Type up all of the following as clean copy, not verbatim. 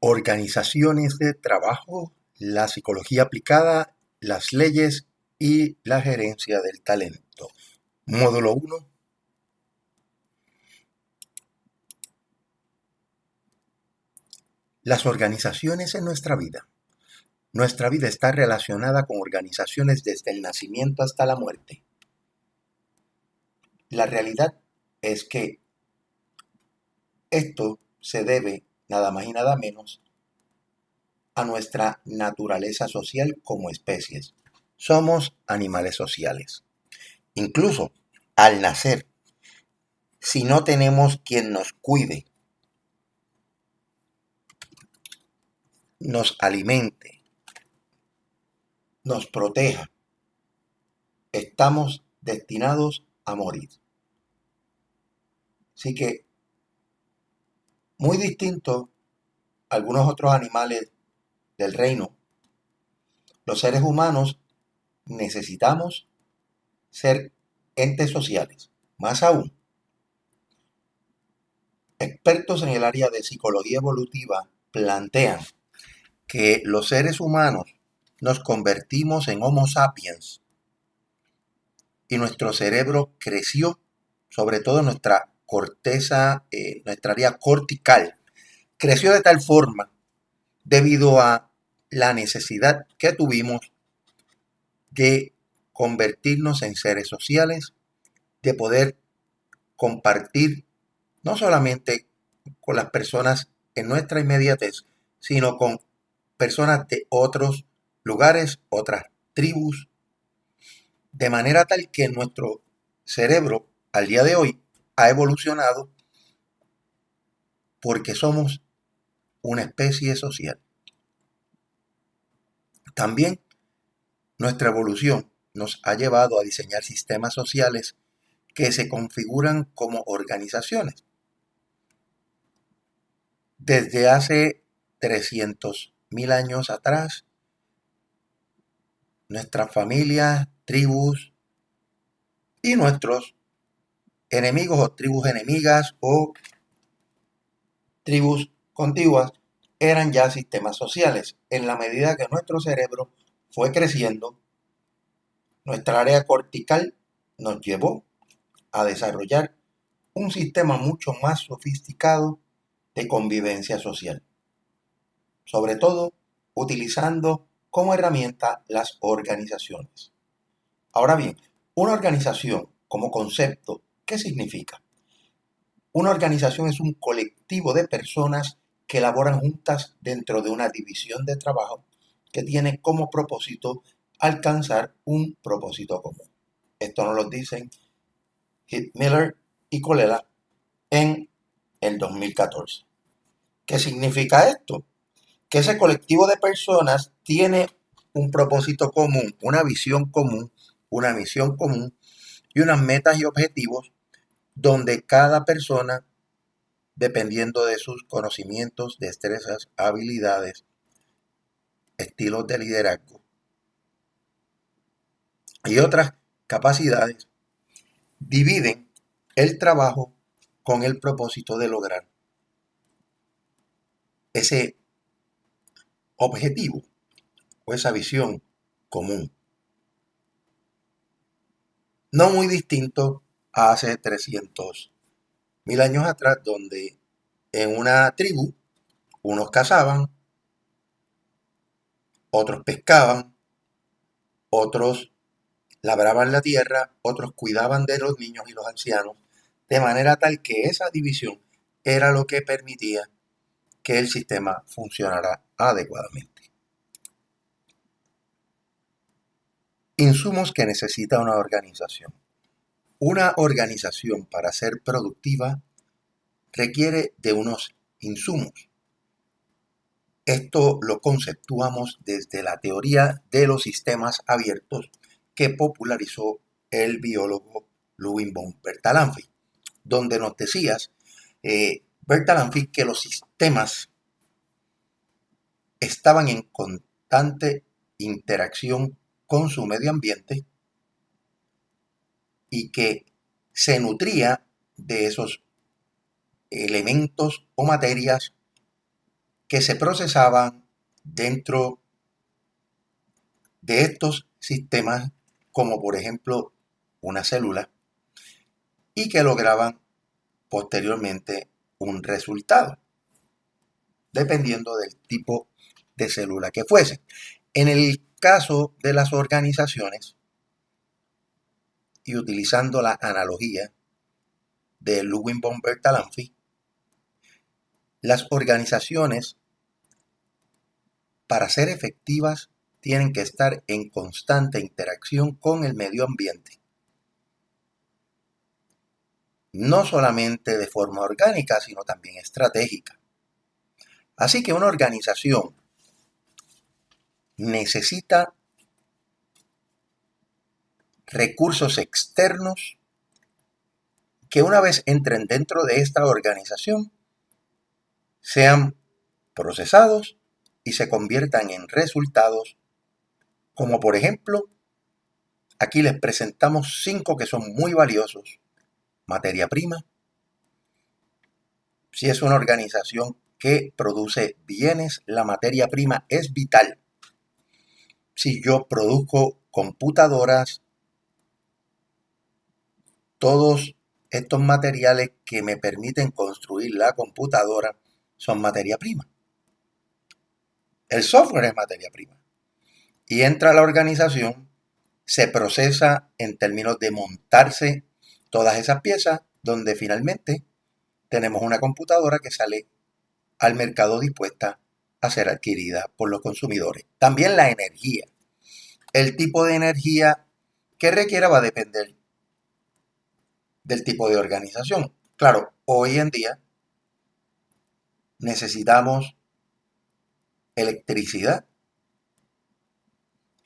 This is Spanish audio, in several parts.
Organizaciones de trabajo, la psicología aplicada, las leyes y la gerencia del talento. Módulo 1. Las organizaciones en nuestra vida. Nuestra vida está relacionada con organizaciones desde el nacimiento hasta la muerte. La realidad es que esto se debe nada más y nada menos a nuestra naturaleza social como especies. Somos animales sociales. Incluso al nacer, si no tenemos quien nos cuide, nos alimente, nos proteja, estamos destinados a morir. Así que, muy distinto a algunos otros animales del reino, los seres humanos necesitamos ser entes sociales. Más aún, expertos en el área de psicología evolutiva plantean que los seres humanos nos convertimos en Homo sapiens y nuestro cerebro creció, sobre todo nuestra corteza, nuestra área cortical, creció de tal forma debido a la necesidad que tuvimos de convertirnos en seres sociales, de poder compartir no solamente con las personas en nuestra inmediatez, sino con personas de otros lugares, otras tribus, de manera tal que nuestro cerebro al día de hoy ha evolucionado porque somos una especie social. También nuestra evolución nos ha llevado a diseñar sistemas sociales que se configuran como organizaciones. Desde hace 300.000 años atrás, nuestras familias, tribus y nuestros enemigos o tribus enemigas o tribus contiguas eran ya sistemas sociales. En la medida que nuestro cerebro fue creciendo, nuestra área cortical nos llevó a desarrollar un sistema mucho más sofisticado de convivencia social, sobre todo utilizando como herramienta las organizaciones. Ahora bien, una organización como concepto, ¿qué significa? Una organización es un colectivo de personas que elaboran juntas dentro de una división de trabajo que tiene como propósito alcanzar un propósito común. Esto nos lo dicen Heath Miller y Colella en el 2014. ¿Qué significa esto? Que ese colectivo de personas tiene un propósito común, una visión común, una misión común y unas metas y objetivos donde cada persona, dependiendo de sus conocimientos, destrezas, habilidades, estilos de liderazgo y otras capacidades, dividen el trabajo con el propósito de lograr ese objetivo o esa visión común. No muy distinto a hace 300.000 años atrás, donde en una tribu unos cazaban, otros pescaban, otros labraban la tierra, otros cuidaban de los niños y los ancianos, de manera tal que esa división era lo que permitía que el sistema funcionara adecuadamente. Insumos que necesita una organización. Una organización, para ser productiva, requiere de unos insumos. Esto lo conceptuamos desde la teoría de los sistemas abiertos que popularizó el biólogo Ludwig von Bertalanffy, donde nos decías, Bertalanffy, que los sistemas estaban en constante interacción con su medio ambiente y que se nutría de esos elementos o materias que se procesaban dentro de estos sistemas, como por ejemplo una célula, y que lograban posteriormente un resultado, dependiendo del tipo de célula que fuese. En el caso de las organizaciones, y utilizando la analogía de Ludwig von Bertalanffy, las organizaciones, para ser efectivas, tienen que estar en constante interacción con el medio ambiente. No solamente de forma orgánica, sino también estratégica. Así que una organización necesita recursos externos que una vez entren dentro de esta organización sean procesados y se conviertan en resultados, como por ejemplo, aquí les presentamos 5 que son muy valiosos. Materia prima. Si es una organización que produce bienes, la materia prima es vital. Si yo produzco computadoras, todos estos materiales que me permiten construir la computadora son materia prima. El software es materia prima. Y entra a la organización, se procesa en términos de montarse todas esas piezas, donde finalmente tenemos una computadora que sale al mercado dispuesta a ser adquirida por los consumidores. También la energía. El tipo de energía que requiera va a depender del tipo de organización. Claro, hoy en día necesitamos electricidad.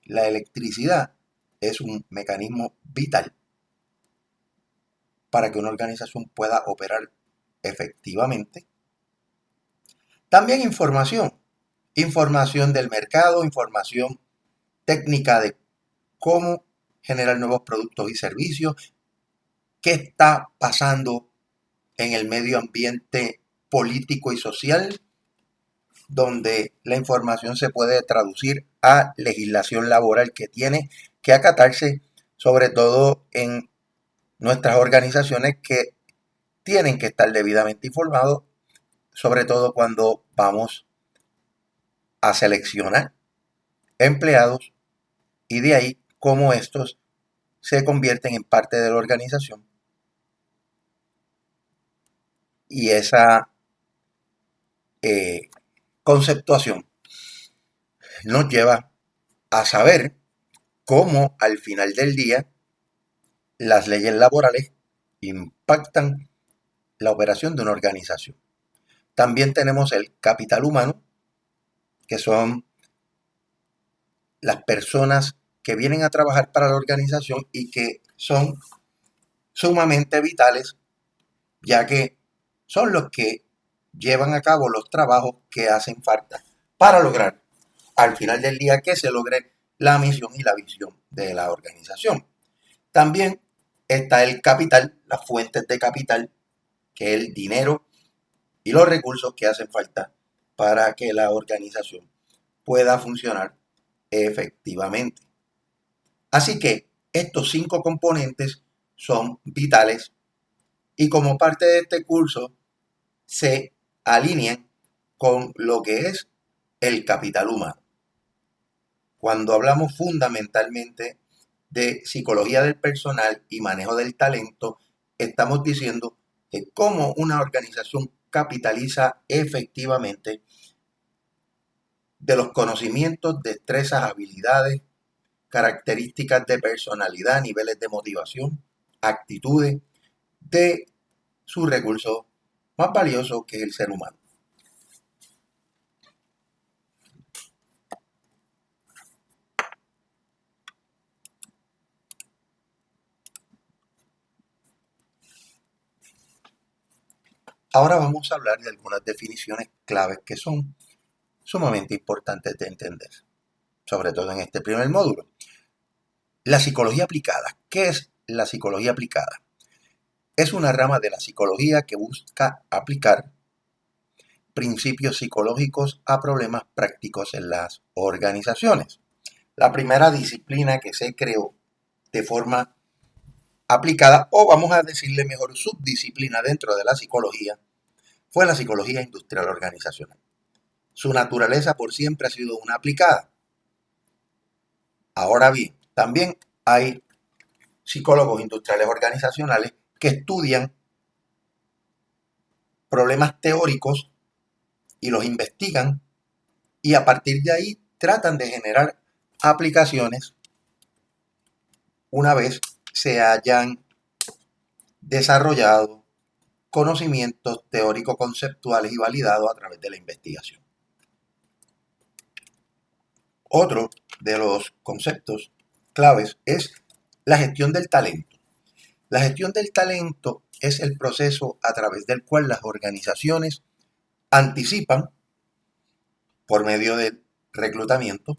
La electricidad es un mecanismo vital para que una organización pueda operar efectivamente. También información. Información del mercado, información técnica de cómo generar nuevos productos y servicios, qué está pasando en el medio ambiente político y social, donde la información se puede traducir a legislación laboral que tiene que acatarse, sobre todo en nuestras organizaciones que tienen que estar debidamente informados, sobre todo cuando vamos a seleccionar empleados y de ahí cómo estos se convierten en parte de la organización. Y esa conceptuación nos lleva a saber cómo al final del día las leyes laborales impactan la operación de una organización. También tenemos el capital humano, que son las personas que vienen a trabajar para la organización y que son sumamente vitales, ya que son los que llevan a cabo los trabajos que hacen falta para lograr al final del día que se logre la misión y la visión de la organización. También está el capital, las fuentes de capital, que es el dinero y los recursos que hacen falta para que la organización pueda funcionar efectivamente. Así que estos 5 componentes son vitales y como parte de este curso se alinean con lo que es el capital humano. Cuando hablamos fundamentalmente de psicología del personal y manejo del talento, estamos diciendo que cómo una organización capitaliza efectivamente de los conocimientos, destrezas, habilidades, características de personalidad, niveles de motivación, actitudes de su recurso más valioso que es el ser humano. Ahora vamos a hablar de algunas definiciones claves que son sumamente importantes de entender, sobre todo en este primer módulo. La psicología aplicada. ¿Qué es la psicología aplicada? Es una rama de la psicología que busca aplicar principios psicológicos a problemas prácticos en las organizaciones. La primera disciplina que se creó de forma aplicada, o vamos a decirle mejor subdisciplina dentro de la psicología, fue la psicología industrial organizacional. Su naturaleza por siempre ha sido una aplicada. Ahora bien, también hay psicólogos industriales organizacionales que estudian problemas teóricos y los investigan y a partir de ahí tratan de generar aplicaciones una vez se hayan desarrollado conocimientos teórico-conceptuales y validados a través de la investigación. Otro de los conceptos claves es la gestión del talento. La gestión del talento es el proceso a través del cual las organizaciones anticipan, por medio del reclutamiento,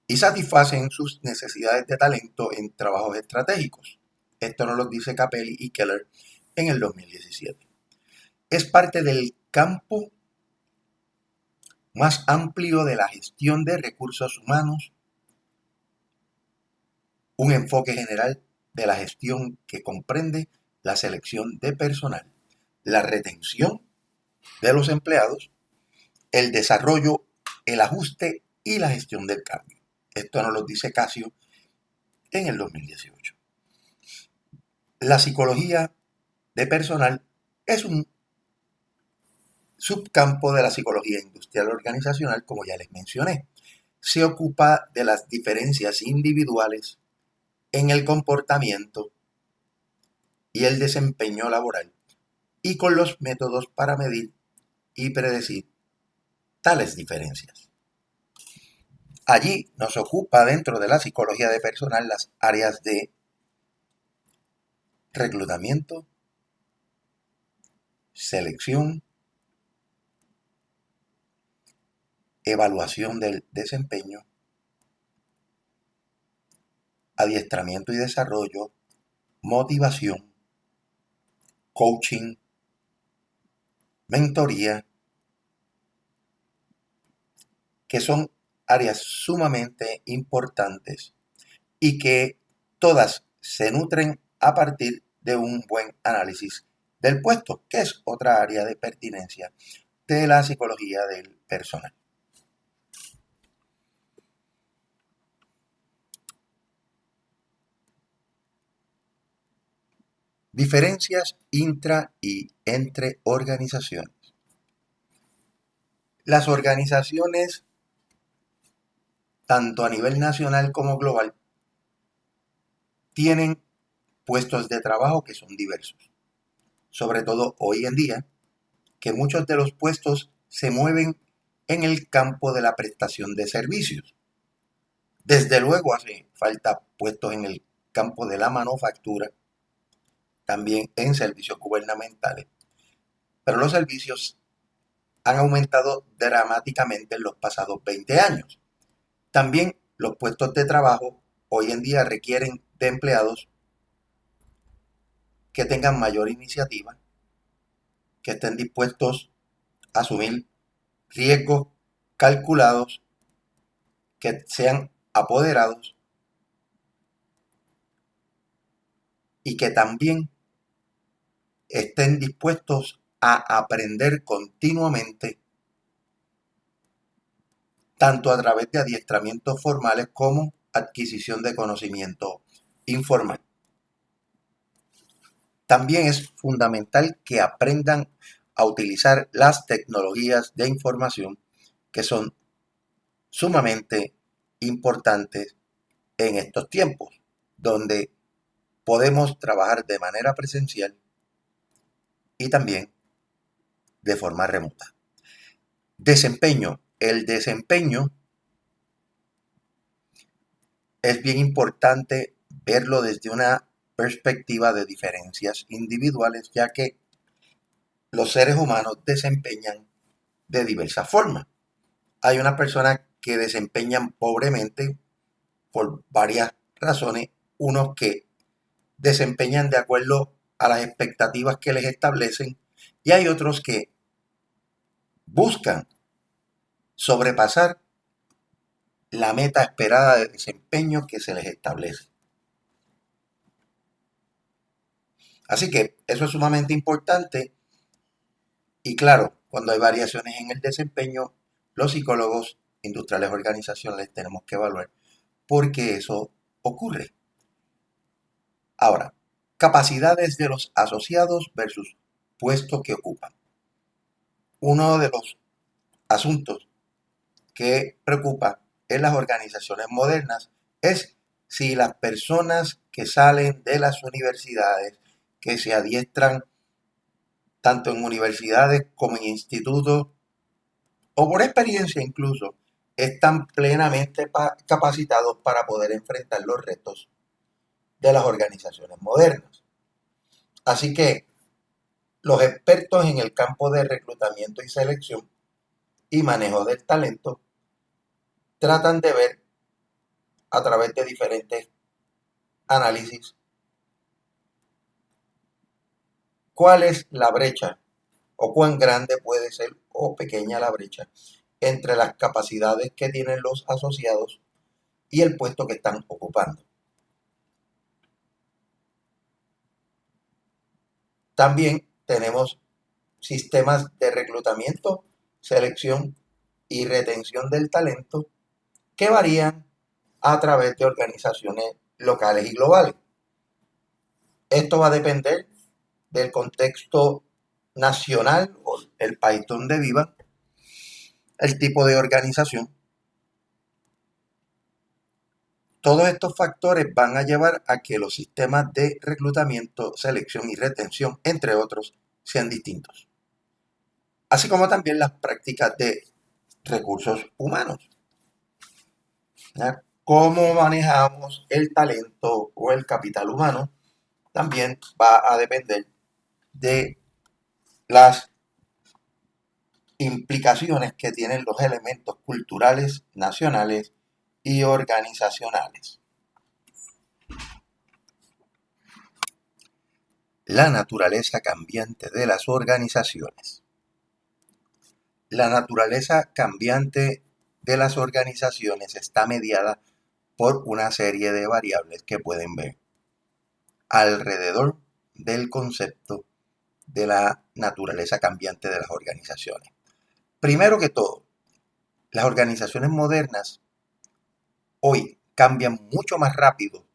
y satisfacen sus necesidades de talento en trabajos estratégicos. Esto nos lo dice Capelli y Keller en el 2017. Es parte del campo más amplio de la gestión de recursos humanos, un enfoque general de la gestión que comprende la selección de personal, la retención de los empleados, el desarrollo, el ajuste y la gestión del cambio. Esto nos lo dice Casio en el 2018. La psicología de personal es un subcampo de la psicología industrial organizacional, como ya les mencioné. Se ocupa de las diferencias individuales en el comportamiento y el desempeño laboral y con los métodos para medir y predecir tales diferencias. Allí nos ocupa dentro de la psicología de personal las áreas de reclutamiento, selección, evaluación del desempeño, adiestramiento y desarrollo, motivación, coaching, mentoría, que son áreas sumamente importantes y que todas se nutren a partir de un buen análisis del puesto, que es otra área de pertinencia de la psicología del personal. Diferencias intra y entre organizaciones. Las organizaciones, tanto a nivel nacional como global, tienen puestos de trabajo que son diversos. Sobre todo hoy en día, que muchos de los puestos se mueven en el campo de la prestación de servicios. Desde luego hace falta puestos en el campo de la manufactura, también en servicios gubernamentales, pero los servicios han aumentado dramáticamente en los pasados 20 años. También los puestos de trabajo hoy en día requieren de empleados que tengan mayor iniciativa, que estén dispuestos a asumir riesgos calculados, que sean apoderados y que también estén dispuestos a aprender continuamente, tanto a través de adiestramientos formales como adquisición de conocimiento informal. También es fundamental que aprendan a utilizar las tecnologías de información que son sumamente importantes en estos tiempos, donde podemos trabajar de manera presencial y también de forma remota. Desempeño. El desempeño es bien importante verlo desde una perspectiva de diferencias individuales, ya que los seres humanos desempeñan de diversas formas. Hay unas personas que desempeñan pobremente por varias razones, unos que desempeñan de acuerdo a las expectativas que les establecen y hay otros que buscan sobrepasar la meta esperada de desempeño que se les establece. Así que eso es sumamente importante y claro, cuando hay variaciones en el desempeño, los psicólogos industriales organizacionales tenemos que evaluar por qué eso ocurre. Ahora, capacidades de los asociados versus puestos que ocupan. Uno de los asuntos que preocupa en las organizaciones modernas es si las personas que salen de las universidades, que se adiestran tanto en universidades como en institutos, o por experiencia incluso, están plenamente capacitados para poder enfrentar los retos de las organizaciones modernas. Así que los expertos en el campo de reclutamiento y selección y manejo del talento tratan de ver a través de diferentes análisis cuál es la brecha o cuán grande puede ser o pequeña la brecha entre las capacidades que tienen los asociados y el puesto que están ocupando. También tenemos sistemas de reclutamiento, selección y retención del talento que varían a través de organizaciones locales y globales. Esto va a depender del contexto nacional o el país donde vivan, el tipo de organización. Todos estos factores van a llevar a que los sistemas de reclutamiento, selección y retención, entre otros, sean distintos. Así como también las prácticas de recursos humanos. ¿Ya? Cómo manejamos el talento o el capital humano también va a depender de las implicaciones que tienen los elementos culturales, nacionales y organizacionales. La naturaleza cambiante de las organizaciones. La naturaleza cambiante de las organizaciones está mediada por una serie de variables que pueden ver alrededor del concepto de la naturaleza cambiante de las organizaciones. Primero que todo, las organizaciones modernas hoy cambian mucho más rápido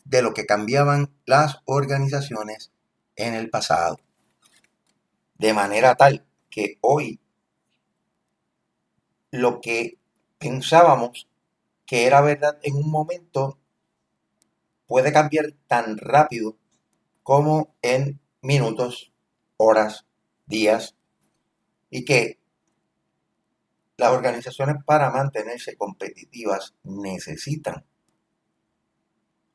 de lo que cambiaban las organizaciones en el pasado. De manera tal que hoy lo que pensábamos que era verdad en un momento puede cambiar tan rápido como en minutos, horas, días, y que las organizaciones para mantenerse competitivas necesitan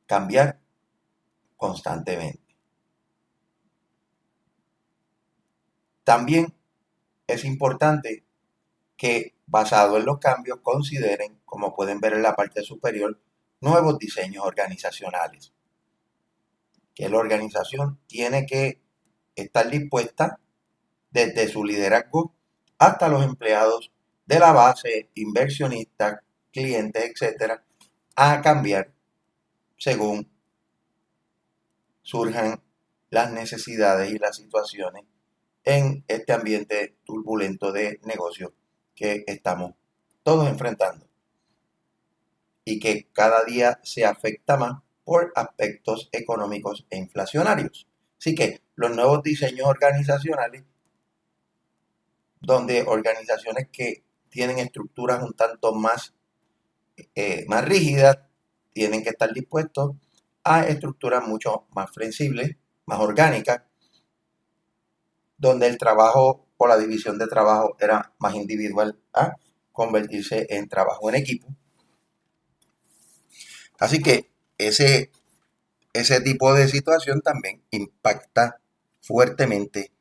cambiar constantemente. También es importante que, basado en los cambios, consideren, como pueden ver en la parte superior, nuevos diseños organizacionales, que la organización tiene que estar dispuesta desde su liderazgo hasta los empleados de la base, inversionistas, clientes, etcétera, a cambiar según surjan las necesidades y las situaciones en este ambiente turbulento de negocios que estamos todos enfrentando y que cada día se afecta más por aspectos económicos e inflacionarios. Así que los nuevos diseños organizacionales, donde organizaciones que tienen estructuras un tanto más rígidas, tienen que estar dispuestos a estructuras mucho más flexibles, más orgánicas, donde el trabajo o la división de trabajo era más individual a convertirse en trabajo en equipo. Así que ese tipo de situación también impacta fuertemente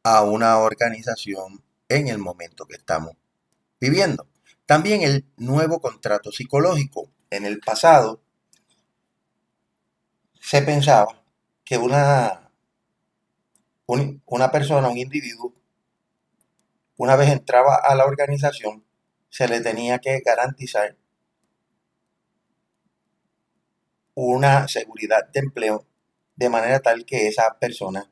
a una organización en el momento que estamos viviendo. También el nuevo contrato psicológico. En el pasado se pensaba que una persona, un individuo, una vez entraba a la organización, se le tenía que garantizar una seguridad de empleo de manera tal que esa persona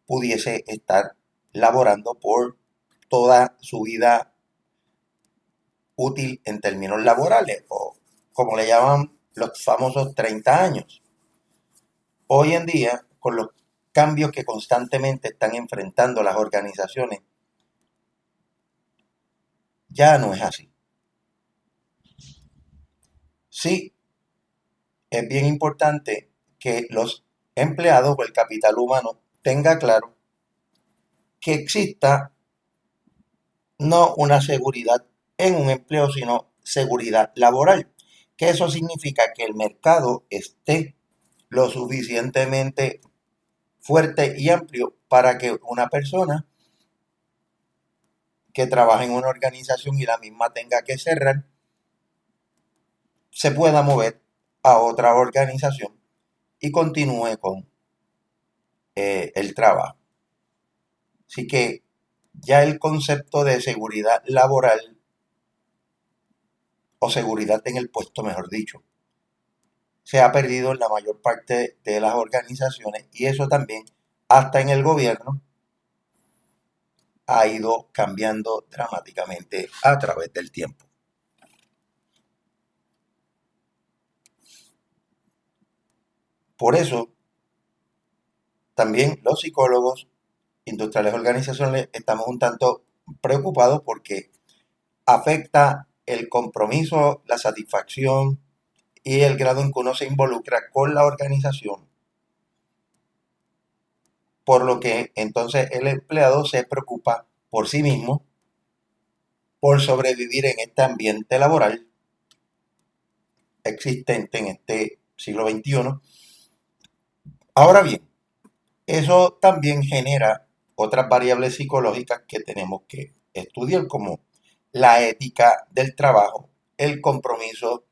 pudiese estar laborando por toda su vida útil en términos laborales, o como le llaman los famosos 30 años. Hoy en día, con los cambios que constantemente están enfrentando las organizaciones, ya no es así. Sí, es bien importante que los empleados o el capital humano tenga claro que exista no una seguridad en un empleo, sino seguridad laboral. Que eso significa que el mercado esté lo suficientemente fuerte y amplio para que una persona que trabaja en una organización y la misma tenga que cerrar, se pueda mover a otra organización y continúe con el trabajo. Así que ya el concepto de seguridad laboral o seguridad en el puesto, mejor dicho, se ha perdido en la mayor parte de las organizaciones, y eso también hasta en el gobierno ha ido cambiando dramáticamente a través del tiempo. Por eso, también los psicólogos industriales organizacionales estamos un tanto preocupados porque afecta el compromiso, la satisfacción y el grado en que uno se involucra con la organización, por lo que entonces el empleado se preocupa por sí mismo, por sobrevivir en este ambiente laboral existente en este siglo XXI. Ahora bien, eso también genera otras variables psicológicas que tenemos que estudiar, como la ética del trabajo, el compromiso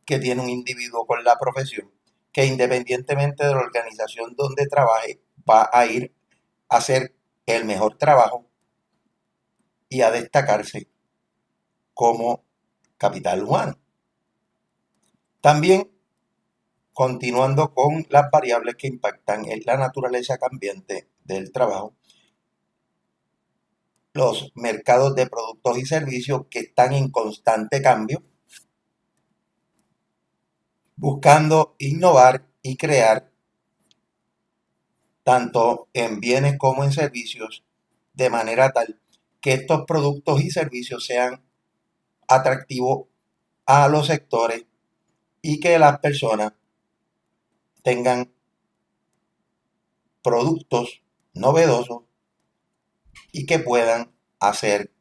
que tiene un individuo con la profesión, que independientemente de la organización donde trabaje, va a ir a hacer el mejor trabajo y a destacarse como capital humano. También, continuando con las variables que impactan en la naturaleza cambiante del trabajo, los mercados de productos y servicios que están en constante cambio, buscando innovar y crear tanto en bienes como en servicios, de manera tal que estos productos y servicios sean atractivos a los sectores y que las personas tengan productos novedosos y que puedan hacer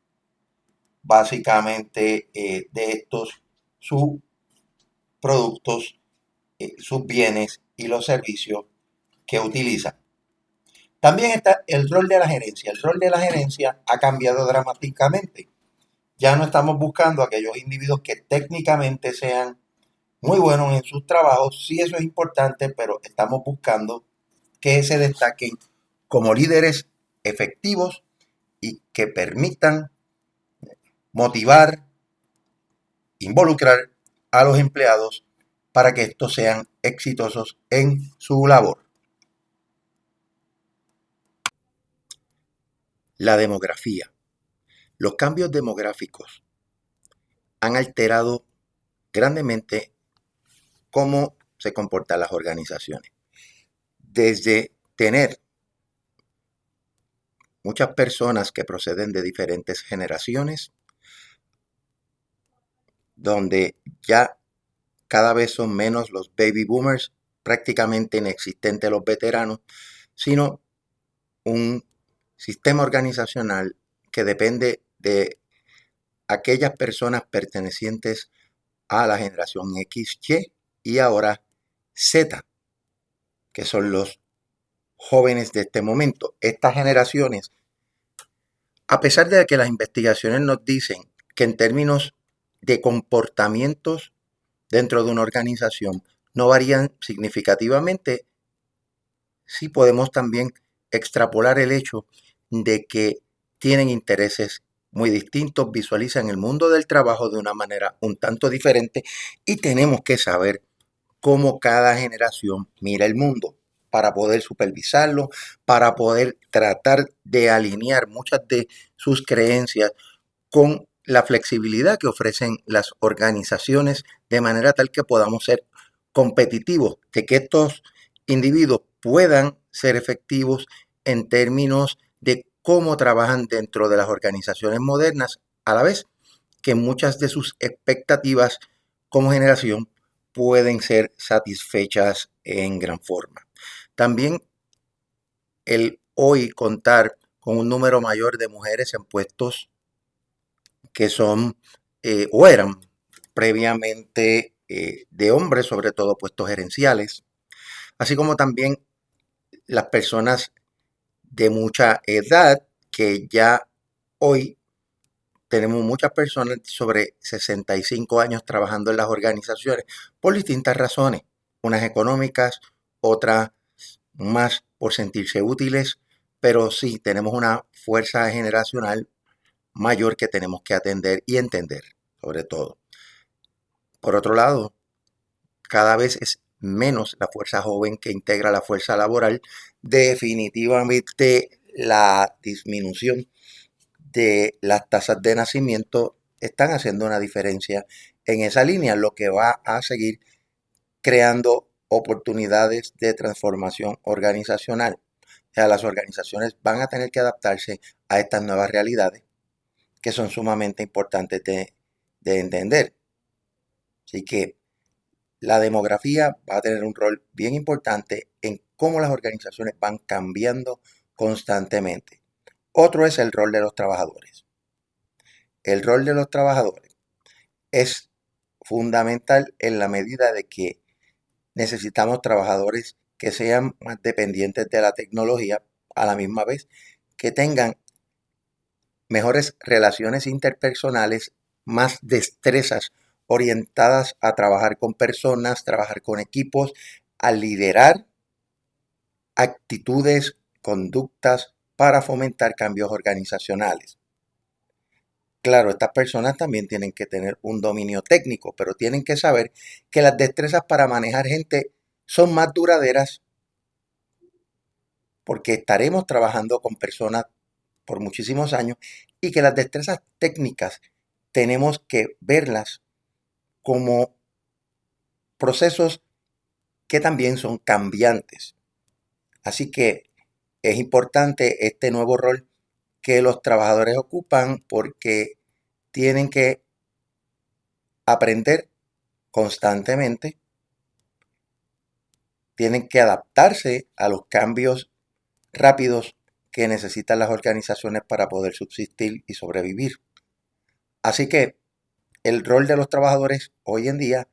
básicamente de estos sus productos, sus bienes y los servicios que utilizan. También está el rol de la gerencia. El rol de la gerencia ha cambiado dramáticamente. Ya no estamos buscando a aquellos individuos que técnicamente sean muy buenos en sus trabajos. Sí, eso es importante, pero estamos buscando que se destaquen como líderes efectivos y que permitan motivar, involucrar a los empleados para que estos sean exitosos en su labor. La demografía. Los cambios demográficos han alterado grandemente cómo se comportan las organizaciones. Desde tener muchas personas que proceden de diferentes generaciones, donde ya cada vez son menos los baby boomers, prácticamente inexistentes los veteranos, sino un sistema organizacional que depende de aquellas personas pertenecientes a la generación X, Y ahora Z, que son los jóvenes de este momento. Estas generaciones, a pesar de que las investigaciones nos dicen que en términos de comportamientos dentro de una organización no varían significativamente, sí podemos también extrapolar el hecho de que tienen intereses muy distintos, visualizan el mundo del trabajo de una manera un tanto diferente y tenemos que saber cómo cada generación mira el mundo para poder supervisarlo, para poder tratar de alinear muchas de sus creencias con la flexibilidad que ofrecen las organizaciones de manera tal que podamos ser competitivos, de que estos individuos puedan ser efectivos en términos de cómo trabajan dentro de las organizaciones modernas, a la vez que muchas de sus expectativas como generación pueden ser satisfechas en gran forma. También el hoy contar con un número mayor de mujeres en puestos que son o eran previamente de hombres, sobre todo puestos gerenciales, así como también las personas de mucha edad que ya hoy tenemos muchas personas sobre 65 años trabajando en las organizaciones por distintas razones, unas económicas, otras más por sentirse útiles, pero sí tenemos una fuerza generacional mayor que tenemos que atender y entender, sobre todo. Por otro lado, cada vez es menos la fuerza joven que integra la fuerza laboral. Definitivamente la disminución de las tasas de nacimiento están haciendo una diferencia en esa línea, lo que va a seguir creando oportunidades de transformación organizacional. O sea, las organizaciones van a tener que adaptarse a estas nuevas realidades que son sumamente importantes de entender. Así que la demografía va a tener un rol bien importante en cómo las organizaciones van cambiando constantemente. Otro es el rol de los trabajadores. El rol de los trabajadores es fundamental en la medida de que necesitamos trabajadores que sean más dependientes de la tecnología, a la misma vez que tengan mejores relaciones interpersonales, más destrezas orientadas a trabajar con personas, trabajar con equipos, a liderar actitudes, conductas para fomentar cambios organizacionales. Claro, estas personas también tienen que tener un dominio técnico, pero tienen que saber que las destrezas para manejar gente son más duraderas porque estaremos trabajando con personas por muchísimos años y que las destrezas técnicas tenemos que verlas como procesos que también son cambiantes. Así que es importante este nuevo rol que los trabajadores ocupan porque tienen que aprender constantemente, tienen que adaptarse a los cambios rápidos que necesitan las organizaciones para poder subsistir y sobrevivir. Así que el rol de los trabajadores hoy en día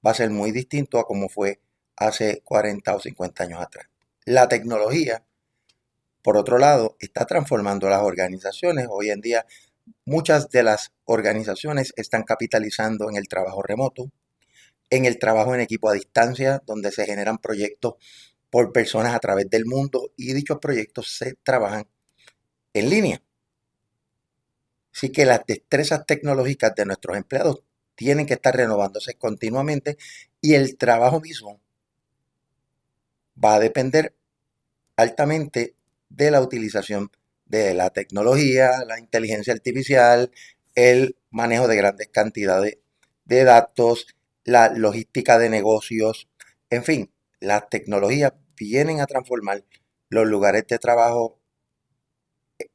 va a ser muy distinto a como fue hace 40 o 50 años atrás. La tecnología, por otro lado, está transformando las organizaciones. Hoy en día muchas de las organizaciones están capitalizando en el trabajo remoto, en el trabajo en equipo a distancia, donde se generan proyectos por personas a través del mundo y dichos proyectos se trabajan en línea. Así que las destrezas tecnológicas de nuestros empleados tienen que estar renovándose continuamente y el trabajo mismo va a depender altamente de la utilización de la tecnología, la inteligencia artificial, el manejo de grandes cantidades de datos, la logística de negocios, en fin, las tecnologías vienen a transformar los lugares de trabajo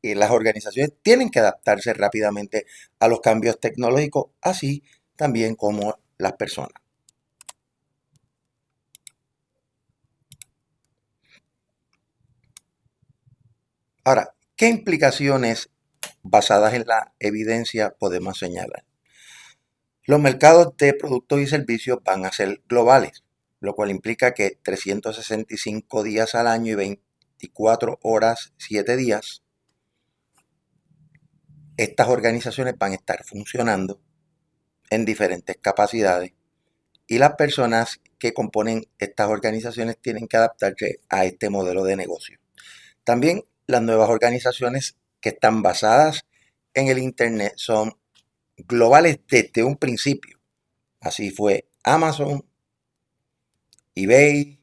y las organizaciones tienen que adaptarse rápidamente a los cambios tecnológicos, así también como las personas. Ahora, ¿qué implicaciones basadas en la evidencia podemos señalar? Los mercados de productos y servicios van a ser globales, lo cual implica que 365 días al año y 24 horas, 7 días, estas organizaciones van a estar funcionando en diferentes capacidades y las personas que componen estas organizaciones tienen que adaptarse a este modelo de negocio. También las nuevas organizaciones que están basadas en el Internet son globales desde un principio. Así fue Amazon, eBay,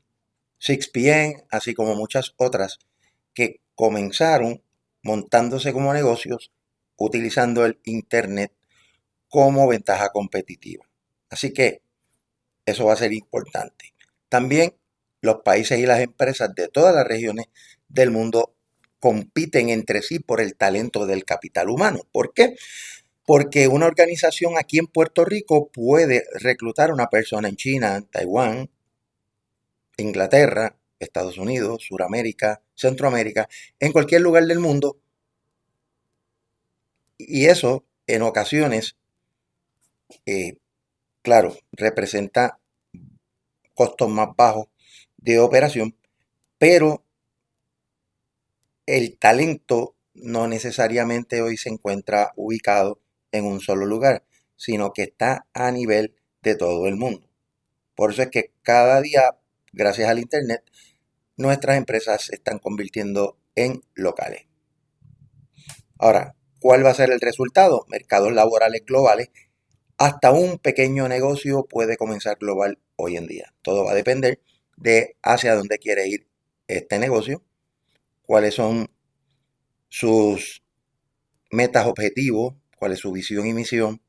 6pm, así como muchas otras que comenzaron montándose como negocios utilizando el Internet como ventaja competitiva. Así que eso va a ser importante. También los países y las empresas de todas las regiones del mundo compiten entre sí por el talento del capital humano. ¿Por qué? Porque una organización aquí en Puerto Rico puede reclutar a una persona en China, Taiwán, Inglaterra, Estados Unidos, Suramérica, Centroamérica, en cualquier lugar del mundo. Y eso en ocasiones, eh, claro, representa costos más bajos de operación, pero el talento no necesariamente hoy se encuentra ubicado en un solo lugar, sino que está a nivel de todo el mundo. Por eso es que cada día, gracias al Internet, nuestras empresas se están convirtiendo en locales. Ahora, ¿cuál va a ser el resultado? Mercados laborales globales. Hasta un pequeño negocio puede comenzar global hoy en día. Todo va a depender de hacia dónde quiere ir este negocio, cuáles son sus metas, objetivos, cuál es su visión y misión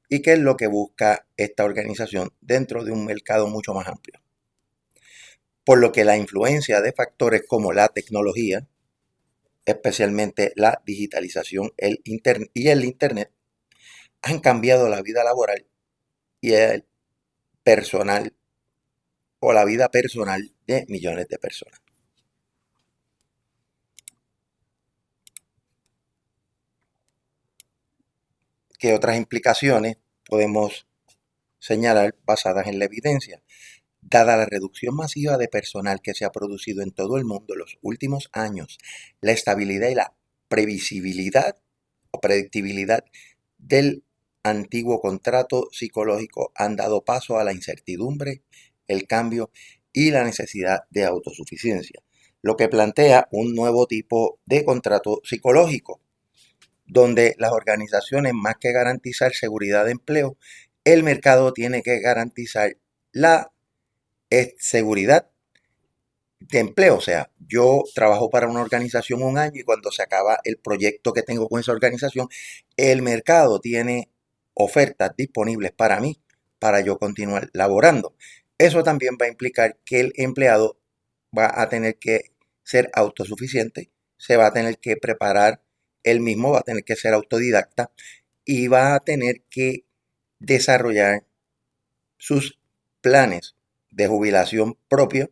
y qué es lo que busca esta organización dentro de un mercado mucho más amplio. Por lo que la influencia de factores como la tecnología, especialmente la digitalización y el Internet, han cambiado la vida laboral y el personal o la vida personal de millones de personas. ¿Qué otras implicaciones podemos señalar basadas en la evidencia? Dada la reducción masiva de personal que se ha producido en todo el mundo en los últimos años, la estabilidad y la previsibilidad o predictibilidad del antiguo contrato psicológico han dado paso a la incertidumbre, el cambio y la necesidad de autosuficiencia, lo que plantea un nuevo tipo de contrato psicológico, donde las organizaciones, más que garantizar seguridad de empleo, el mercado tiene que garantizar la seguridad de empleo. O sea, yo trabajo para una organización un año y cuando se acaba el proyecto que tengo con esa organización, el mercado tiene ofertas disponibles para mí, para yo continuar laborando. Eso también va a implicar que el empleado va a tener que ser autosuficiente, se va a tener que preparar él mismo, va a tener que ser autodidacta y va a tener que desarrollar sus planes de jubilación propio,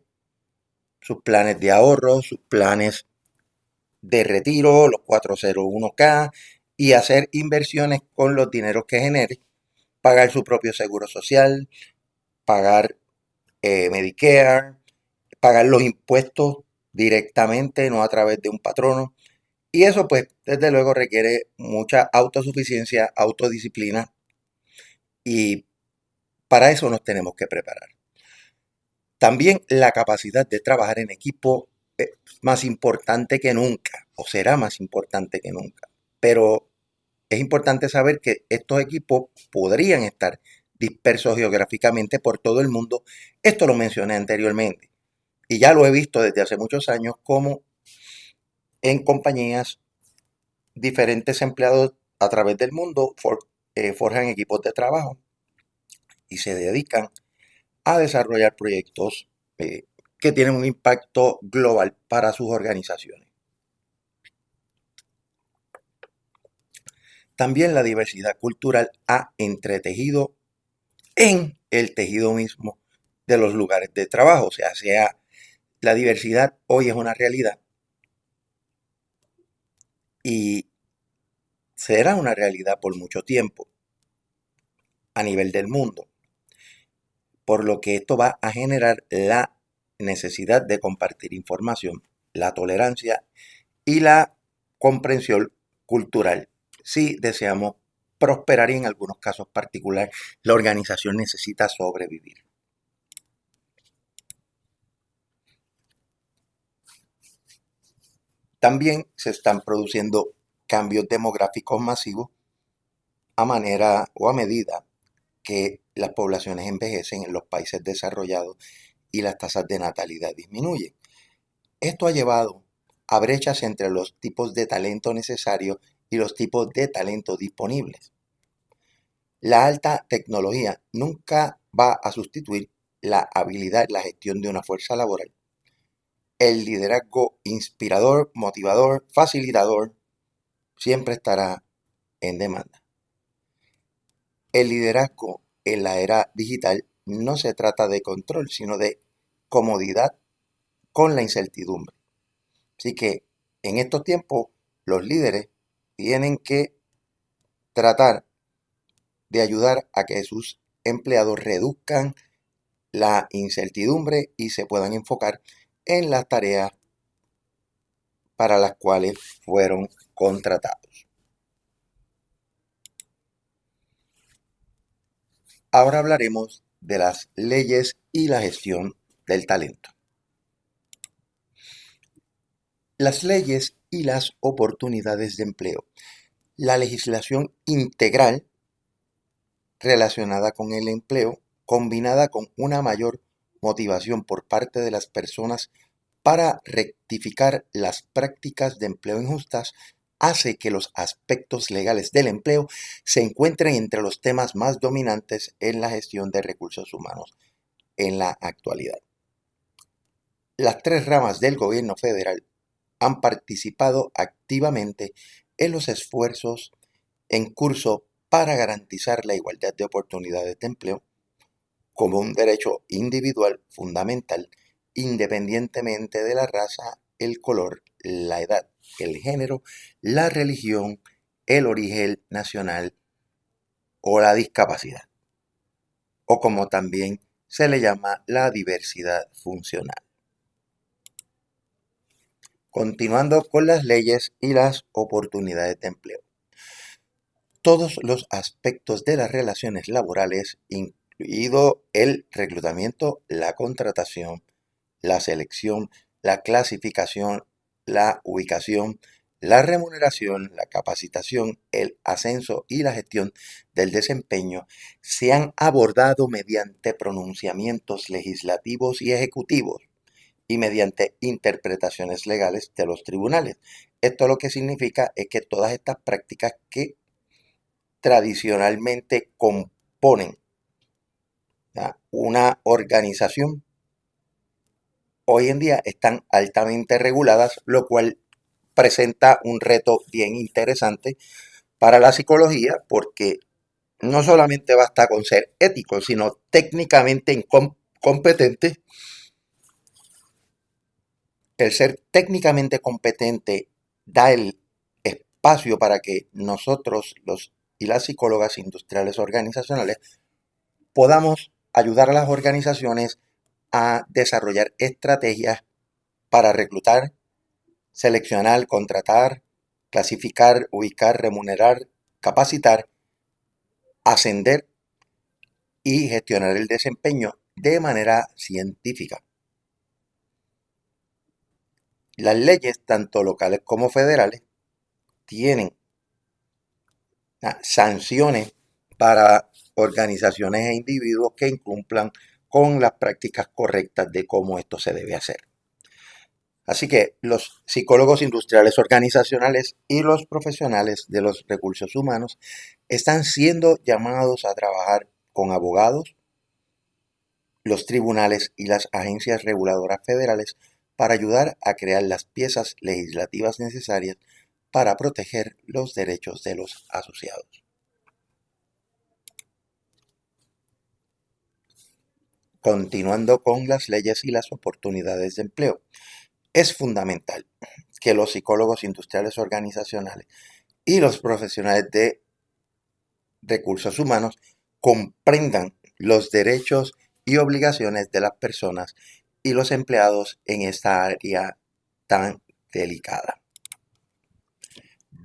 sus planes de ahorro, sus planes de retiro, los 401k y hacer inversiones con los dineros que genere, pagar su propio seguro social, pagar Medicare, pagar los impuestos directamente, no a través de un patrono. Y eso pues desde luego requiere mucha autosuficiencia, autodisciplina y para eso nos tenemos que preparar. También la capacidad de trabajar en equipo es más importante que nunca, o será más importante que nunca. Pero es importante saber que estos equipos podrían estar dispersos geográficamente por todo el mundo. Esto lo mencioné anteriormente. Y ya lo he visto desde hace muchos años como en compañías diferentes empleados a través del mundo forjan equipos de trabajo y se dedican a desarrollar proyectos que tienen un impacto global para sus organizaciones. También la diversidad cultural ha entretejido en el tejido mismo de los lugares de trabajo. O sea, la diversidad hoy es una realidad y será una realidad por mucho tiempo a nivel del mundo. Por lo que esto va a generar la necesidad de compartir información, la tolerancia y la comprensión cultural. Si deseamos prosperar y en algunos casos particulares, la organización necesita sobrevivir. También se están produciendo cambios demográficos masivos a manera o a medida que las poblaciones envejecen en los países desarrollados y las tasas de natalidad disminuyen. Esto ha llevado a brechas entre los tipos de talento necesarios y los tipos de talento disponibles. La alta tecnología nunca va a sustituir la habilidad y la gestión de una fuerza laboral. El liderazgo inspirador, motivador, facilitador, siempre estará en demanda. El liderazgo en la era digital no se trata de control, sino de comodidad con la incertidumbre. Así que en estos tiempos los líderes tienen que tratar de ayudar a que sus empleados reduzcan la incertidumbre y se puedan enfocar en las tareas para las cuales fueron contratados. Ahora hablaremos de las leyes y la gestión del talento. Las leyes y las oportunidades de empleo. La legislación integral relacionada con el empleo, combinada con una mayor motivación por parte de las personas para rectificar las prácticas de empleo injustas, hace que los aspectos legales del empleo se encuentren entre los temas más dominantes en la gestión de recursos humanos en la actualidad. Las tres ramas del gobierno federal han participado activamente en los esfuerzos en curso para garantizar la igualdad de oportunidades de empleo como un derecho individual fundamental, independientemente de la raza, el color, la edad, el género, la religión, el origen nacional o la discapacidad, o como también se le llama la diversidad funcional. Continuando con las leyes y las oportunidades de empleo. Todos los aspectos de las relaciones laborales, incluido el reclutamiento, la contratación, la selección, la clasificación, la ubicación, la remuneración, la capacitación, el ascenso y la gestión del desempeño, se han abordado mediante pronunciamientos legislativos y ejecutivos y mediante interpretaciones legales de los tribunales. Esto lo que significa es que todas estas prácticas que tradicionalmente componen una organización, hoy en día están altamente reguladas, lo cual presenta un reto bien interesante para la psicología, porque no solamente basta con ser ético, sino técnicamente competente. El ser técnicamente competente da el espacio para que nosotros, los y las psicólogas industriales organizacionales, podamos ayudar a las organizaciones a desarrollar estrategias para reclutar, seleccionar, contratar, clasificar, ubicar, remunerar, capacitar, ascender y gestionar el desempeño de manera científica. Las leyes, tanto locales como federales, tienen sanciones para organizaciones e individuos que incumplan con las prácticas correctas de cómo esto se debe hacer. Así que los psicólogos industriales organizacionales y los profesionales de los recursos humanos están siendo llamados a trabajar con abogados, los tribunales y las agencias reguladoras federales para ayudar a crear las piezas legislativas necesarias para proteger los derechos de los asociados. Continuando con las leyes y las oportunidades de empleo, es fundamental que los psicólogos industriales organizacionales y los profesionales de recursos humanos comprendan los derechos y obligaciones de las personas y los empleados en esta área tan delicada.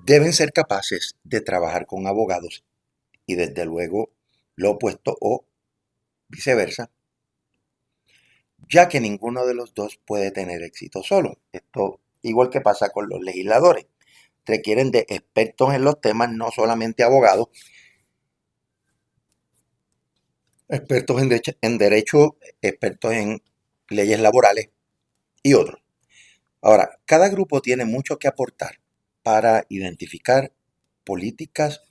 Deben ser capaces de trabajar con abogados y desde luego lo opuesto o viceversa, ya que ninguno de los dos puede tener éxito solo. Esto igual que pasa con los legisladores. requieren de expertos en los temas, no solamente abogados, expertos en derecho, expertos en leyes laborales y otros. Ahora, cada grupo tiene mucho que aportar para identificar políticas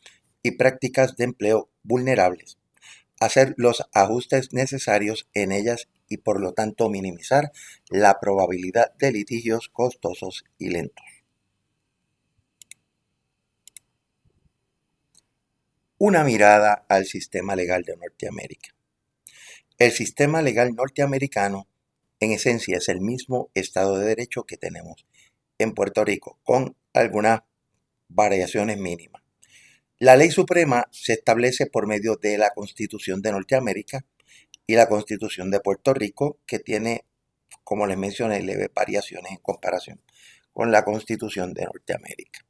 y prácticas de empleo vulnerables, hacer los ajustes necesarios en ellas y por lo tanto minimizar la probabilidad de litigios costosos y lentos. Una mirada al sistema legal de Norteamérica. El sistema legal norteamericano en esencia es el mismo Estado de Derecho que tenemos en Puerto Rico, con algunas variaciones mínimas. La ley suprema se establece por medio de la Constitución de Norteamérica y la Constitución de Puerto Rico, que tiene, como les mencioné, leves variaciones en comparación con la Constitución de Norteamérica.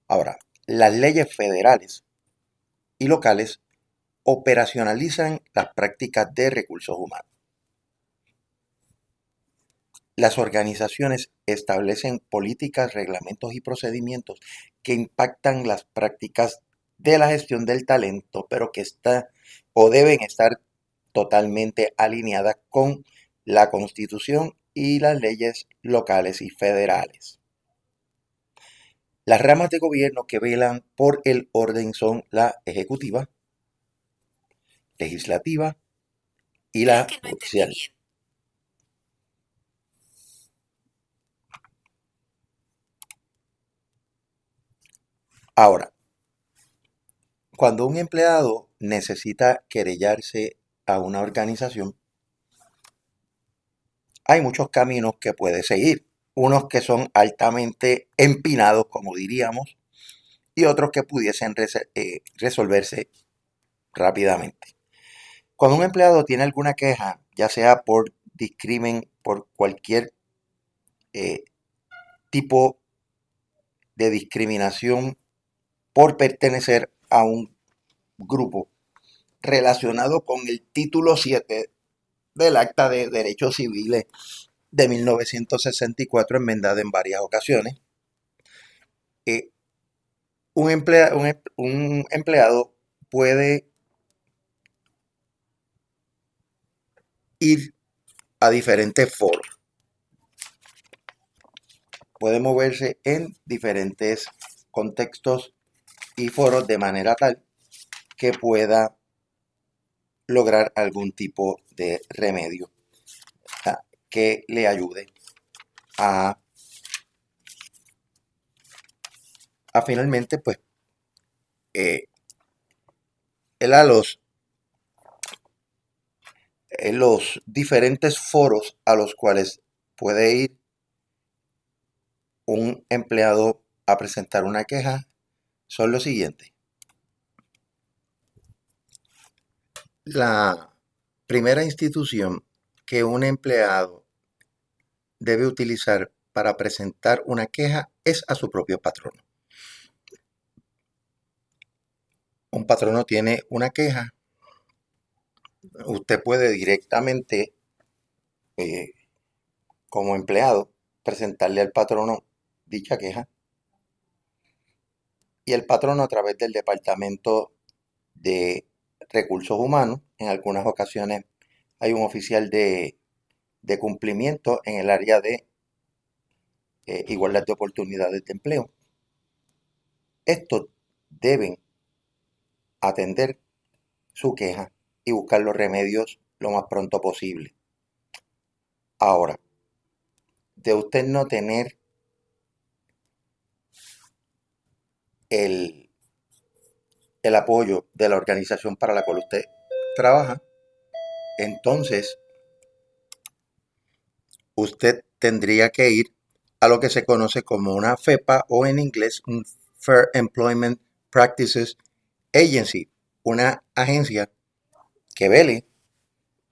Ahora, las leyes federales y locales operacionalizan las prácticas de recursos humanos. Las organizaciones establecen políticas, reglamentos y procedimientos que impactan las prácticas de la gestión del talento, pero que está o deben estar totalmente alineadas con la Constitución y las leyes locales y federales. Las ramas de gobierno que velan por el orden son la ejecutiva, legislativa y la judicial. Ahora, cuando un empleado necesita querellarse a una organización, hay muchos caminos que puede seguir. Unos que son altamente empinados, como diríamos, y otros que pudiesen resolverse rápidamente. Cuando un empleado tiene alguna queja, ya sea por discrimen, por cualquier eh, tipo de discriminación, por pertenecer a un grupo relacionado con el título 7 del Acta de Derechos Civiles de 1964, enmendada en varias ocasiones, eh, un empleado puede ir a diferentes foros, puede moverse en diferentes contextos y foros de manera tal que pueda lograr algún tipo de remedio que le ayude a finalmente pues él a los diferentes foros a los cuales puede ir un empleado a presentar una queja son los siguientes. La primera institución que un empleado debe utilizar para presentar una queja es a su propio patrono. Un patrono tiene una queja, usted puede directamente, como empleado, presentarle al patrono dicha queja y el patrono, a través del Departamento de Recursos Humanos, en algunas ocasiones hay un oficial de cumplimiento en el área de igualdad de oportunidades de empleo. Estos deben atender su queja y buscar los remedios lo más pronto posible. Ahora, de usted no tener el apoyo de la organización para la cual usted trabaja, entonces usted tendría que ir a lo que se conoce como una FEPA, o en inglés un Fair Employment Practices Agency, una agencia que vele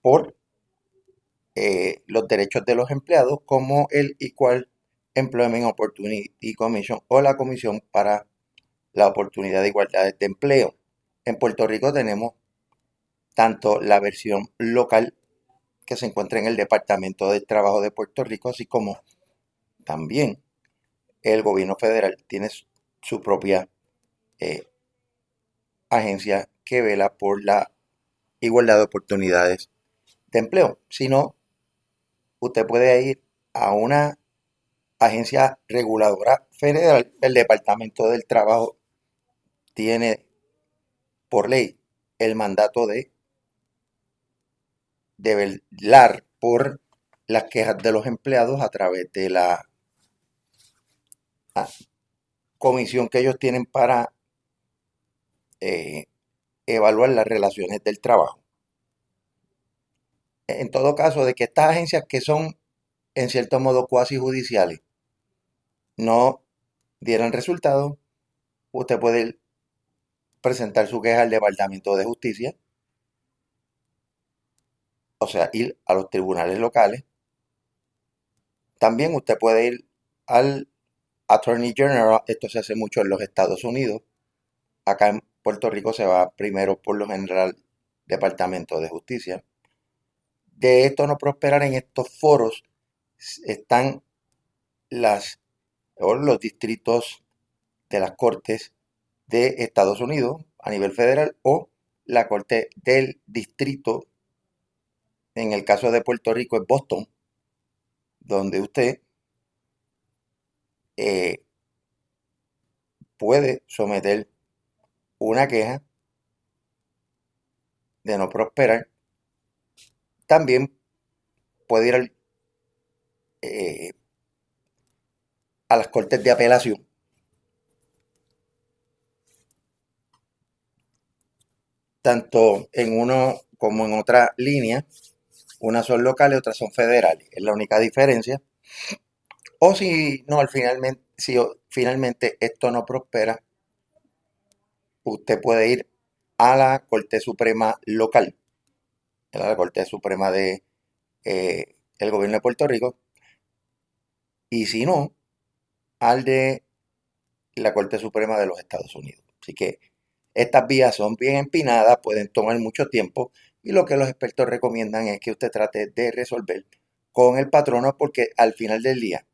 por los derechos de los empleados, como el Equal Employment Opportunity Commission, o la Comisión para la Oportunidad de Igualdad de Empleo. En Puerto Rico tenemos tanto la versión local, que se encuentra en el Departamento del Trabajo de Puerto Rico, así como también el gobierno federal tiene su propia agencia que vela por la igualdad de oportunidades de empleo. Si no, usted puede ir a una agencia reguladora federal. El Departamento del Trabajo tiene por ley el mandato de velar por las quejas de los empleados a través de la comisión que ellos tienen para evaluar las relaciones del trabajo. En todo caso, de que estas agencias que son en cierto modo cuasi judiciales no dieran resultado, usted puede presentar su queja al Departamento de Justicia, o sea, ir a los tribunales locales. También usted puede ir al Attorney General, esto se hace mucho en los Estados Unidos. Acá en Puerto Rico se va primero por lo general Departamento de Justicia. De esto no prosperar en estos foros están los distritos de las cortes de Estados Unidos a nivel federal o la corte del distrito. En el caso de Puerto Rico es Boston, donde usted puede someter una queja de no prosperar. También puede ir a las cortes de apelación. Tanto en uno como en otra línea, unas son locales, otras son federales. Es la única diferencia. O si no, si finalmente esto no prospera, usted puede ir a la Corte Suprema local, a la Corte Suprema de el gobierno de Puerto Rico, y si no, al de la Corte Suprema de los Estados Unidos. Así que estas vías son bien empinadas, pueden tomar mucho tiempo, y lo que los expertos recomiendan es que usted trate de resolver con el patrono, porque al final del día,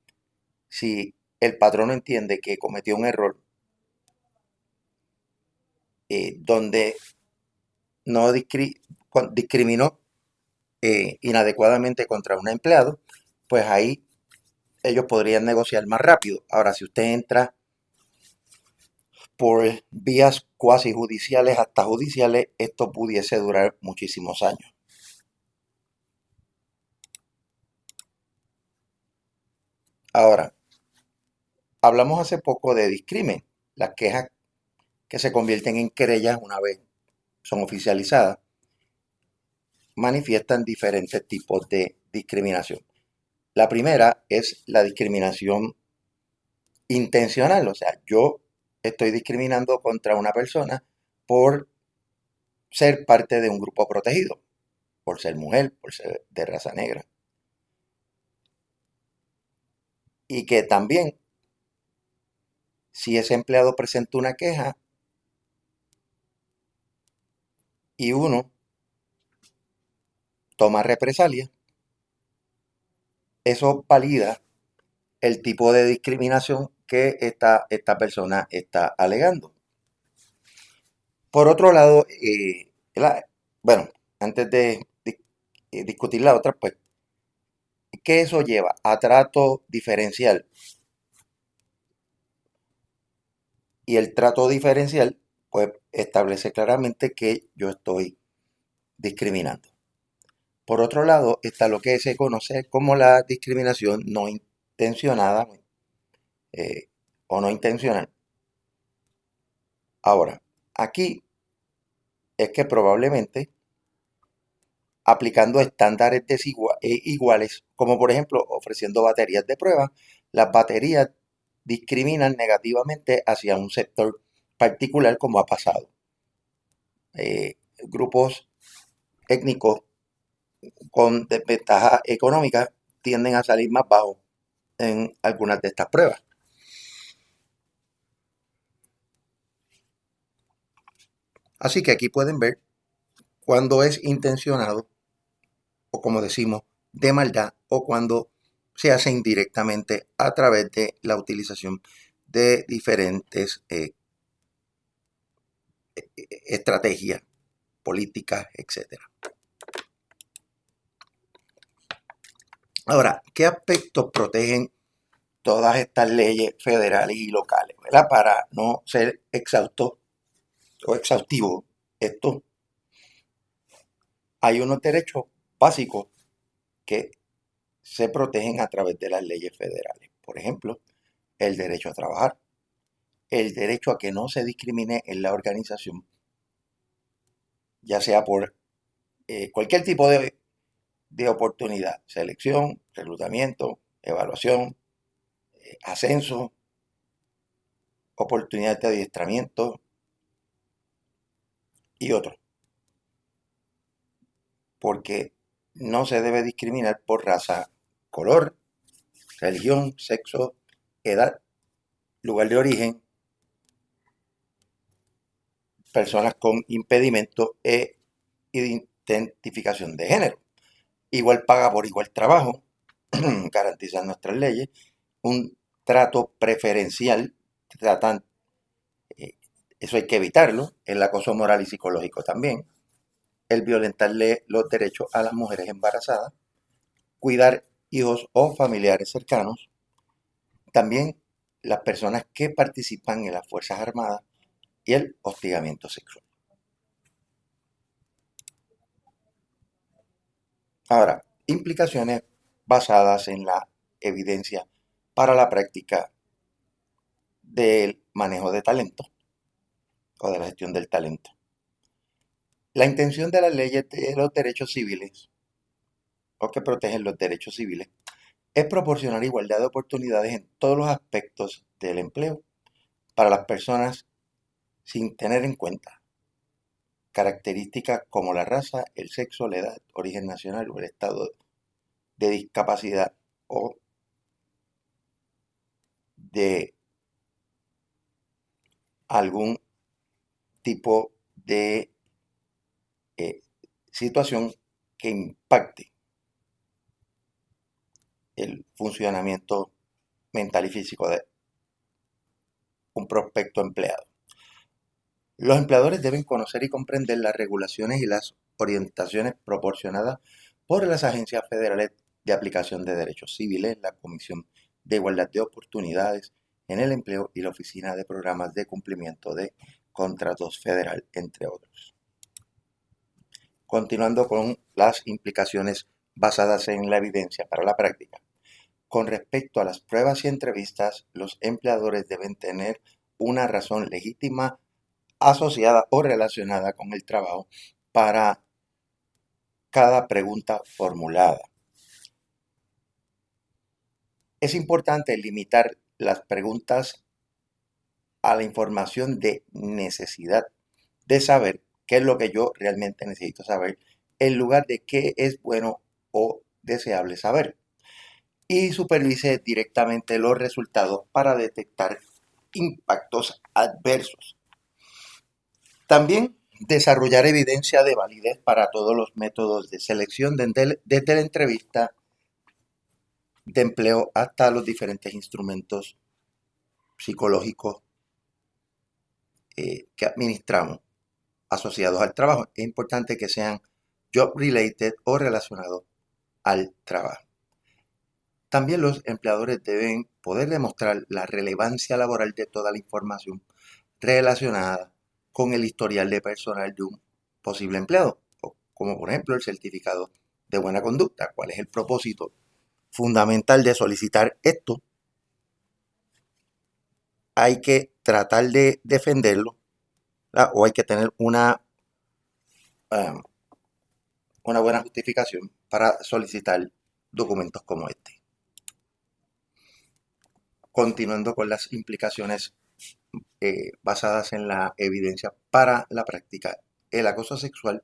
si el patrono entiende que cometió un error donde no discriminó inadecuadamente contra un empleado, pues ahí ellos podrían negociar más rápido. Ahora, si usted entra por vías cuasi judiciales hasta judiciales, esto pudiese durar muchísimos años. Ahora, hablamos hace poco de discrimen, las quejas que se convierten en querellas una vez son oficializadas, manifiestan diferentes tipos de discriminación. La primera es la discriminación intencional, o sea, yo estoy discriminando contra una persona por ser parte de un grupo protegido, por ser mujer, por ser de raza negra. Y que también, si ese empleado presenta una queja y uno toma represalia, eso valida el tipo de discriminación que esta persona está alegando. Por otro lado, bueno, antes de discutir la otra, pues, ¿qué eso lleva? A trato diferencial. Y el trato diferencial, pues, establece claramente que yo estoy discriminando. Por otro lado, está lo que se conoce como la discriminación no intencionada o no intencional. Ahora, aquí es que probablemente aplicando estándares iguales, como por ejemplo ofreciendo baterías de prueba, las baterías discriminan negativamente hacia un sector particular, como ha pasado. Grupos étnicos con desventaja económica tienden a salir más bajos en algunas de estas pruebas. Así que aquí pueden ver cuando es intencionado o, como decimos, de maldad, o cuando se hace indirectamente a través de la utilización de diferentes estrategias políticas, etc. Ahora, ¿qué aspectos protegen todas estas leyes federales y locales, ¿verdad? Para no ser exhausto o exhaustivo, esto hay unos derechos básicos que se protegen a través de las leyes federales. Por ejemplo, el derecho a trabajar, el derecho a que no se discrimine en la organización, ya sea por cualquier tipo de oportunidad, selección, reclutamiento, evaluación, ascenso, oportunidad de adiestramiento y otros. Porque no se debe discriminar por raza, color, religión, sexo, edad, lugar de origen, personas con impedimento e identificación de género. Igual paga por igual trabajo, garantizan nuestras leyes, un trato preferencial, tratan, eso hay que evitarlo, el acoso moral y psicológico también, el violentarle los derechos a las mujeres embarazadas, cuidar hijos o familiares cercanos, también las personas que participan en las Fuerzas Armadas y el hostigamiento sexual. Ahora, implicaciones basadas en la evidencia para la práctica del manejo de talento o de la gestión del talento. La intención de las leyes de los derechos civiles o que protegen los derechos civiles es proporcionar igualdad de oportunidades en todos los aspectos del empleo para las personas sin tener en cuenta características como la raza, el sexo, la edad, origen nacional o el estado de discapacidad o de algún tipo de situación que impacte el funcionamiento mental y físico de un prospecto empleado. Los empleadores deben conocer y comprender las regulaciones y las orientaciones proporcionadas por las agencias federales de aplicación de derechos civiles, la Comisión de Igualdad de Oportunidades en el Empleo y la Oficina de Programas de Cumplimiento de Contratos Federal, entre otros. Continuando con las implicaciones basadas en la evidencia para la práctica. Con respecto a las pruebas y entrevistas, los empleadores deben tener una razón legítima asociada o relacionada con el trabajo para cada pregunta formulada. Es importante limitar las preguntas a la información de necesidad de saber qué es lo que yo realmente necesito saber, en lugar de qué es bueno o deseable saber. Y supervise directamente los resultados para detectar impactos adversos. También desarrollar evidencia de validez para todos los métodos de selección, desde la entrevista de empleo hasta los diferentes instrumentos psicológicos que administramos asociados al trabajo. Es importante que sean job related o relacionados al trabajo. También los empleadores deben poder demostrar la relevancia laboral de toda la información relacionada con el historial de personal de un posible empleado, como por ejemplo el certificado de buena conducta. ¿Cuál es el propósito fundamental de solicitar esto? Hay que tratar de defenderlo, ¿verdad? O hay que tener una buena justificación para solicitar documentos como este. Continuando con las implicaciones basadas en la evidencia para la práctica, el acoso sexual,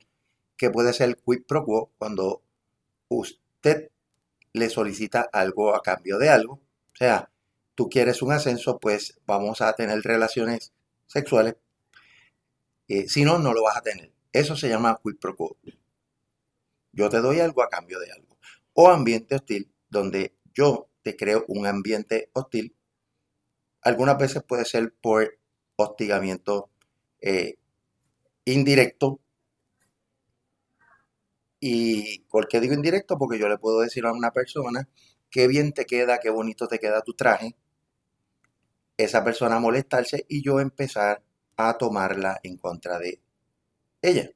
que puede ser quid pro quo cuando usted le solicita algo a cambio de algo. O sea, tú quieres un ascenso, pues vamos a tener relaciones sexuales. Si no, no lo vas a tener. Eso se llama quid pro quo. Yo te doy algo a cambio de algo. O ambiente hostil, donde yo te creo un ambiente hostil Algunas veces puede ser por hostigamiento indirecto. ¿Y por qué digo indirecto? Porque yo le puedo decir a una persona, qué bien te queda, qué bonito te queda tu traje. Esa persona molestarse y yo empezar a tomarla en contra de ella.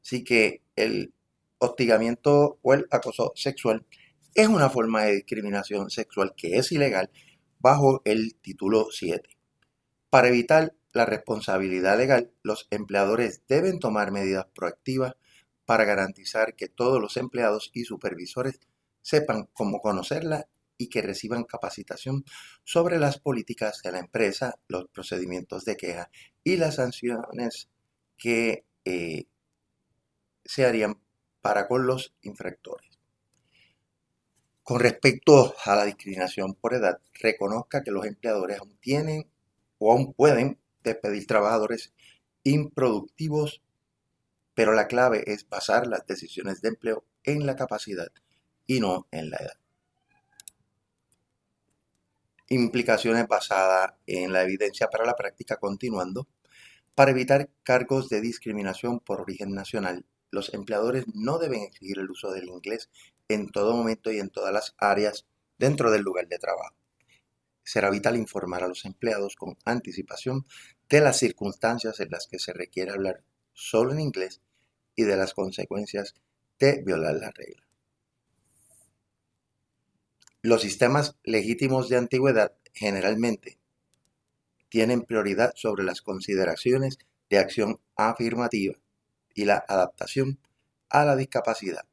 Así que el hostigamiento o el acoso sexual es una forma de discriminación sexual que es ilegal bajo el título 7. Para evitar la responsabilidad legal, los empleadores deben tomar medidas proactivas para garantizar que todos los empleados y supervisores sepan cómo conocerla y que reciban capacitación sobre las políticas de la empresa, los procedimientos de queja y las sanciones que se harían para con los infractores. Con respecto a la discriminación por edad, reconozca que los empleadores aún tienen o aún pueden despedir trabajadores improductivos, pero la clave es basar las decisiones de empleo en la capacidad y no en la edad. Implicaciones basadas en la evidencia para la práctica. Continuando, para evitar cargos de discriminación por origen nacional, los empleadores no deben exigir el uso del inglés en todo momento y en todas las áreas dentro del lugar de trabajo. Será vital informar a los empleados con anticipación de las circunstancias en las que se requiere hablar solo en inglés y de las consecuencias de violar la regla. Los sistemas legítimos de antigüedad generalmente tienen prioridad sobre las consideraciones de acción afirmativa y la adaptación a la discapacidad,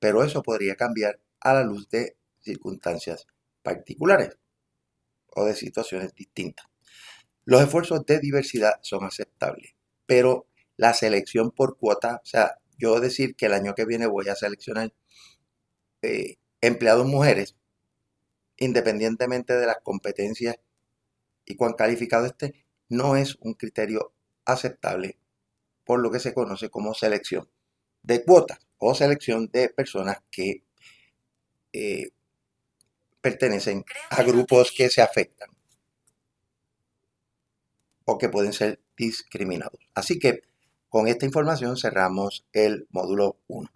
pero eso podría cambiar a la luz de circunstancias particulares o de situaciones distintas. Los esfuerzos de diversidad son aceptables, pero la selección por cuota, o sea, yo decir que el año que viene voy a seleccionar empleados mujeres, independientemente de las competencias y cuán calificado esté, no es un criterio aceptable por lo que se conoce como selección de cuotas o selección de personas que pertenecen a grupos que se afectan o que pueden ser discriminados. Así que con esta información cerramos el módulo 1.